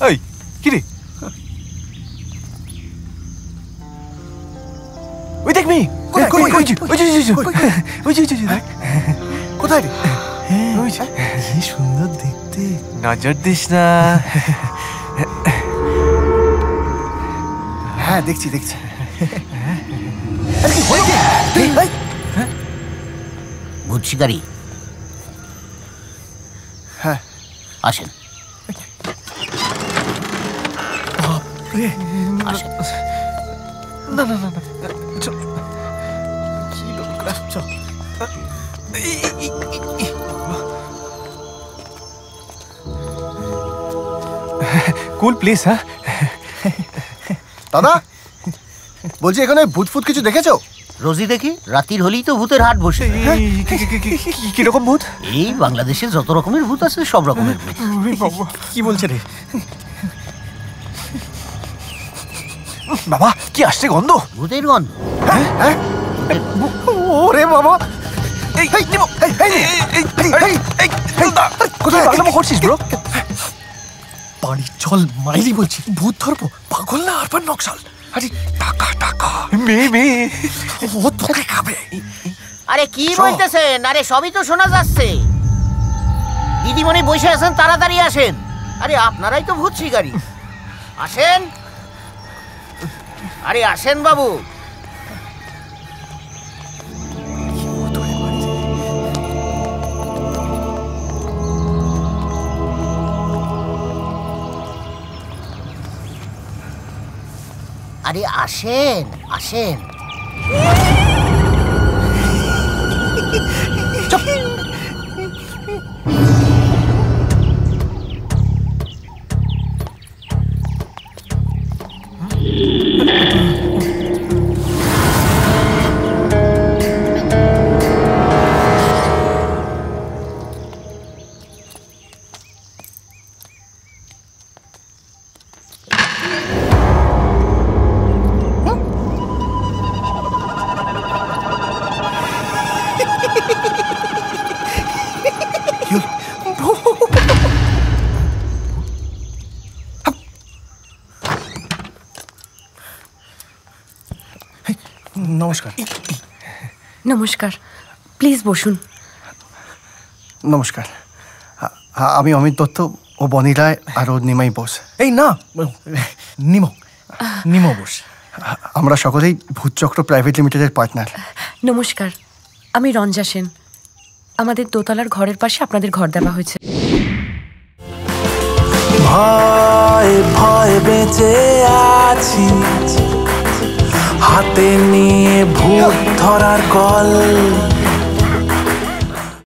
এই কি রে? ওই দেখ মেয়ে, কোথায় রে? কি সুন্দর দেখতে, নজর দিস না। হ্যাঁ দেখছি দেখছি। ভূত শিকারী, হ্যাঁ আসেন আসেন। না না না না, কি দরকার? চল। কুল প্লেস। হ্যাঁ দাদা বলছি এখানে ভূত ফুত কিছু দেখেছো? রোজই দেখি, রাত্রির হলেই তো ভূতের হাট বসে। কিরকম ভূত? এই বাংলাদেশে যত রকমের ভূত আছে সব রকমের ভূত। কি বলছে রে বাবা? কি আসছে গন্ধ? ভূতের গন্ধ? ওরে বাবা, কোথায় পাগলামো করছিস ব্রো? বাড়ি চল মাইরি বলছি, ভূত ধরবো। পাগল না আর নকশাল। আরে টাকা টাকা, মেয়ে ও তোকে খাবে। আরে কি বলতেছেন? আরে সবই তো শোনা যাচ্ছে। দিদিমণি বসে আছেন, তাড়াতাড়ি আসেন। আরে আপনারাই তো ভূত শিকারী, আসেন। আরে আসেন বাবু। আরে আসেন আসেন। নমস্কার। নমস্কার, প্লিজ বসুন। নমস্কার, আমি অমিত দত্ত, ও বনি রায় আর ও নিমাই বোস। এই না, নিমো বোস। আমরা সকলেই ভূতচক্র প্রাইভেট লিমিটেডের পার্টনার। নমস্কার, আমি রঞ্জা সেন। আমাদের দোতলার ঘরের পাশে আপনাদের ঘর দেওয়া হয়েছে। ভয় ভয় বেঁচে আছি, হাতে নিয়ে ভূত ধরার কল।